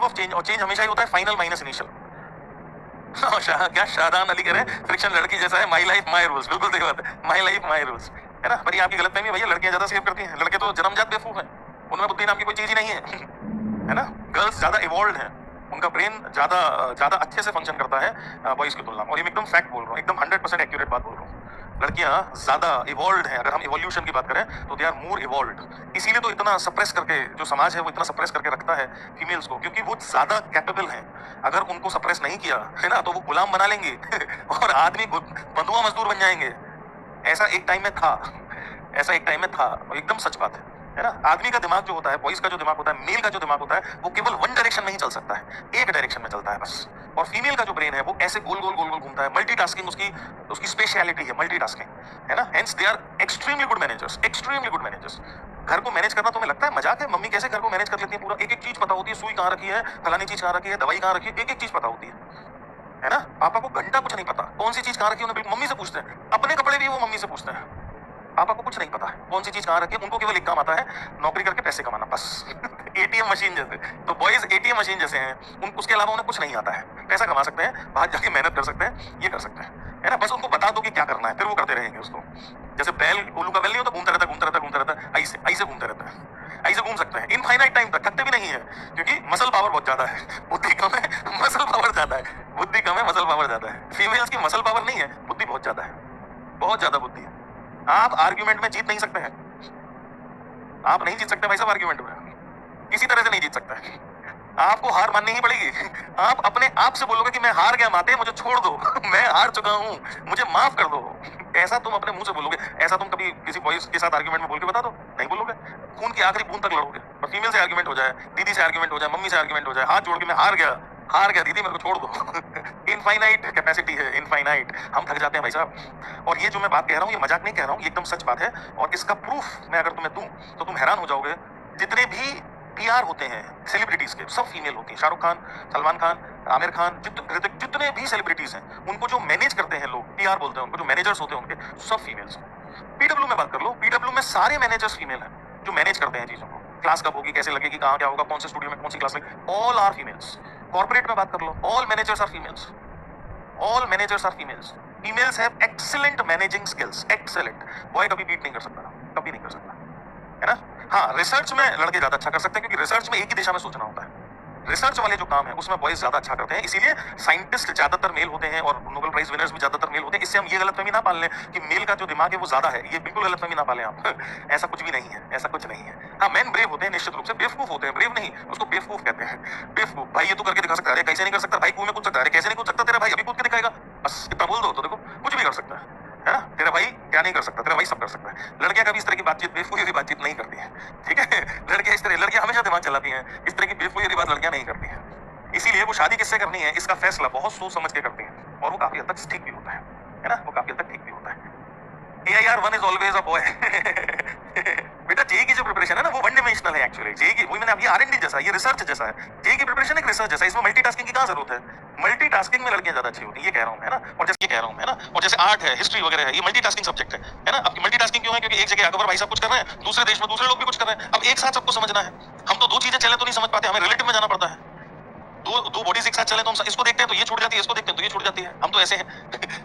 Derivative of change, और change हमेशा ही होता है फाइनल माइनस इनिशियल। क्या शाहजान अली कह रहे हैं, फ्रिक्शन लड़की जैसा है, माई लाइफ माई रूल्स। बिल्कुल सही बात है, माई लाइफ माई रूल्स, है ना। पर ये आपकी गलतफहमी है भैया, लड़कियां ज्यादा सेव करती हैं, लड़के तो जन्मजात बेवकूफ हैं, उनमें बुद्धि नाम की कोई चीज ही नहीं है ना। गर्ल्स ज्यादा इवॉल्व हैं, उनका ब्रेन ज्यादा ज्यादा अच्छे से फंक्शन करता है बॉयज की तुलना में। और ये एकदम फैक्ट बोल रहा हूँ, एकदम 100% एक्यूरेट बात बोल रहा हूँ। लड़कियां ज्यादा इवॉल्व हैं, अगर हम इवोल्यूशन की बात करें तो दे आर मोर इवॉल्व। इसीलिए तो इतना सप्रेस करके जो समाज है वो इतना सप्रेस करके रखता है फीमेल्स को, क्योंकि वो ज्यादा कैपेबल हैं। अगर उनको सप्रेस नहीं किया है ना तो वो गुलाम बना लेंगे और आदमी बंधुआ मजदूर बन जाएंगे। ऐसा एक टाइम में था, ऐसा एक टाइम में था, एकदम सच बात है ना। आदमी का दिमाग जो होता है, बॉयज का जो दिमाग होता है, मेल का जो दिमाग होता है, वो केवल वन डायरेक्शन में ही चल सकता है, एक डायरेक्शन में चलता है बस। और फीमेल का जो ब्रेन है वो ऐसे गोल गोल गोल गोल घूमता है। मल्टीटास्किंग उसकी स्पेशलिटी है, मल्टीटास्किंग, है ना। Hence they are extremely good managers, extremely good managers. घर को मैनेज करना तुम्हें लगता है मजाक है? मम्मी कैसे घर को मैनेज कर लेती है पूरा, एक एक चीज पता होती है, सुई कहाँ रखी है, फलानी चीज कहाँ रखी है, दवाई कहाँ रखी है, एक एक चीज पता होती है ना। पापा को घंटा कुछ नहीं पता, कौन सी चीज कहाँ रखी है उन्हें मम्मी से पूछते हैं, अपने कपड़े भी वो मम्मी से पूछते हैं। पापा को कुछ नहीं पता है कौन सी चीज कहाँ रखी है, उनको केवल एक काम आता है, नौकरी करके पैसे कमाना बस। एटीएम मशीन जैसे, तो बॉयज एटीएम मशीन जैसे हैं, उसके अलावा उन्हें कुछ नहीं आता है। पैसा कमा सकते हैं, बाहर जाके मेहनत कर सकते हैं, ये कर सकते हैं, है ना। बस उनको बता दो कि क्या करना है, फिर वो करते रहेंगे उसको। जैसे बैल, उल्लू का बैल नहीं होता, घूमता रहता घूमता रहता घूमता रहता, ऐसे घूमते रहता है, ऐसे घूम सकते हैं इनफाइनाइट टाइम तक, थकते भी नहीं है, क्योंकि मसल पावर बहुत ज्यादा है, बुद्धि कम है, मसल पावर ज्यादा है, बुद्धि कम है, मसल पावर ज्यादा है। फीमेल्स की मसल पावर नहीं है, बुद्धि बहुत ज्यादा है, बहुत ज्यादा बुद्धि है। आप आर्ग्यूमेंट में जीत नहीं सकते हैं, आप नहीं जीत सकते भाई साहब आर्ग्यूमेंट में, किसी तरह से नहीं जीत सकते हैं। आपको हार माननी ही पड़ेगी। आप अपने आप से बोलोगे कि मैं हार गया माते, मुझे छोड़ दो, मैं हार चुका हूं, मुझे माफ कर दो। ऐसा तुम अपने मुंह से बोलोगे। ऐसा तुम कभी किसी बॉयज के साथ आर्ग्यूमेंट में बोल के बता दो, नहीं बोलोगे। खून की आखिरी बूंद तक लड़ोगे। और फीमेल से आर्ग्यूमेंट हो जाए, दीदी से आर्ग्यूमेंट हो जाए, मम्मी से आर्ग्यूमेंट हो जाए, हाथ जोड़ के मैं हार गया दीदी, मेरे को छोड़ दो। इनफाइनाइट कैपेसिटी है, इनफाइनाइट। हम थक जाते हैं भाई साहब। और ये जो मैं बात कह रहा हूँ, ये मजाक नहीं कह रहा हूँ, ये एकदम सच बात है। और इसका प्रूफ मैं अगर तुम्हें दूं तो तुम हैरान हो जाओगे। जितने भी पीआर होते हैं सेलिब्रिटीज के, सब फीमेल होती है। शाहरुख खान, सलमान खान, आमिर खान, जितने भी सेलिब्रिटीज हैं, उनको जो मैनेज करते हैं लोग, पीआर बोलते हैं उनको, जो मैनेजर्स होते हैं उनके, सब फीमेल्स हैं। पीडब्ल्यू में बात कर लो, पीडब्ल्यू में सारे मैनेजर्स फीमेल हैं जो मैनेज करते हैं चीजों को। क्लास कब होगी, कैसे लगेगी, कहाँ क्या होगा, कौन से स्टूडियो में कौन सी क्लास लगेगी, ऑल आर फीमेल्स। कॉर्पोरेट में बात कर लो, all managers are females, all managers are females. Females have excellent managing skills, excellent. Boy कभी बीट नहीं कर सकता, कभी नहीं कर सकता, है ना। हाँ, रिसर्च में लड़के ज्यादा अच्छा कर सकते हैं, क्योंकि रिसर्च में एक ही दिशा में सोचना होता है। रिसर्च वाले जो काम है उसमें बॉयज ज्यादा अच्छा करते हैं, इसीलिए साइंटिस्ट ज्यादातर मेल होते हैं और नोबेल प्राइज विनर्स भी ज्यादातर मेल होते हैं। इससे हम ये गलतफहमी ना पाल लें कि मेल का जो दिमाग है वो ज्यादा है, ये बिल्कुल गलतफहमी ना पालें आप। ऐसा कुछ भी नहीं है, ऐसा कुछ नहीं है। हाँ, मैन ब्रेव होते हैं, निश्चित रूप से बेवकूफ होते हैं, ब्रेव नहीं, उसको बेवकूफ कहते हैं। बेवकूफ, भाई ये तो करके दिखा सकता है, कैसे नहीं कर सकता, भाई कुएं में कूद सकता है, कैसे नहीं कूद सकता, तेरा भाई अभी कूद के दिखाएगा, बस इतना बोल दो तो देखो कुछ भी कर सकता है ना। तेरा भाई क्या नहीं कर सकता, तेरा भाई सब कर सकता है। लड़कियां कभी इस तरह की बातचीत, बेवकूफी की बातचीत नहीं करती है, ठीक है। लड़कियां इस तरह, लड़कियां हमेशा दिमाग चलाती हैं, इस तरह की बेवकूफी की बात लड़कियां नहीं करती हैं। इसीलिए वो शादी किससे करनी है इसका फैसला बहुत सोच समझ के करती हैं, और वो काफी हद तक ठीक भी होता है ना, वो काफी हद तक ठीक भी होता है। AIR-1 is always a boy. बेटा जेई की जो प्रिपरेशन है ना, वो वन डायमेंशनल है एक्चुअली। जेई की, वही मैंने अभी R&D जैसा, ये रिसर्च जैसा है। जेई की प्रिपरेशन एक रिसर्च जैसा है, इसमें मल्टीटास्किंग की क्या जरूरत है। मल्टीटास्किंग में लड़कियां ज्यादा अच्छी होती है, ये कह रहा हूं मैं, है ना। और जैसे ये कह रहा हूं मैं, ना, और जैसे आर्ट है, हिस्ट्री वगैरह है, ये मल्टीटास्किंग सब्जेक्ट है ना। अब मल्टीटास्किंग क्यों है, क्योंकि एक जगह अकबर भाई साहब कुछ कर रहे हैं, दूसरे देश में दूसरे लोग भी कुछ कर रहे हैं, अब एक साथ सबको समझना है। हम तो दो चीजें चले तो नहीं समझ पाते, हमें रिलेटिव में जाना पड़ता है। दो बॉडीज एक साथ चले तो हम इसको देखते हैं तो ये छूट जाती है, इसको देखते हैं तो ये छूट जाती है। हम तो ऐसे हैं।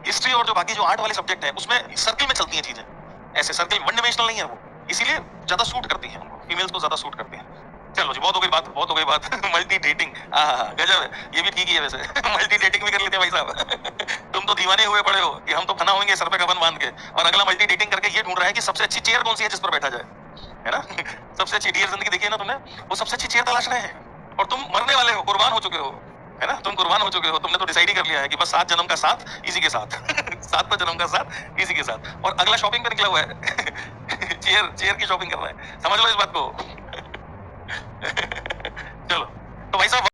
हिस्ट्री और जो बाकी जो आर्ट वाले सब्जेक्ट है उसमें सर्किल में चलती हैं चीजें, ऐसे सर्किल, वन डायमेंशनल नहीं है वो, इसीलिए ज्यादा सूट करती है उनको, फीमेल्स को ज्यादा सूट करती है। चलो जी, बहुत हो गई बात, बहुत हो गई बात। मल्टी डेटिंग, गजब है, ये भी ठीक ही है वैसे। मल्टी डेटिंग भी कर लेते हैं भाई साहब। तुम तो दीवाने हुए पड़े हो कि हम तो फना होंगे सर पे कफन बांध के, और अगला मल्टी डेटिंग करके ये ढूंढ रहा है कि सबसे अच्छी चेयर कौन सी है जिस पर बैठा जाए, है ना। सबसे अच्छी डियर जिंदगी देखी है ना तुमने, वो सबसे अच्छी चेयर तलाश रहे हैं, और तुम मरने वाले हो, कुर्बान हो चुके हो, है ना। तुम कुर्बान हो चुके हो, तुमने तो डिसाइड ही कर लिया है कि बस 7 जन्म का साथ इसी के साथ। 7 जन्म का साथ इसी के साथ, और अगला शॉपिंग पे निकला हुआ है। चेयर की शॉपिंग कर रहा है, समझ लो इस बात को। चलो तो भाई साहब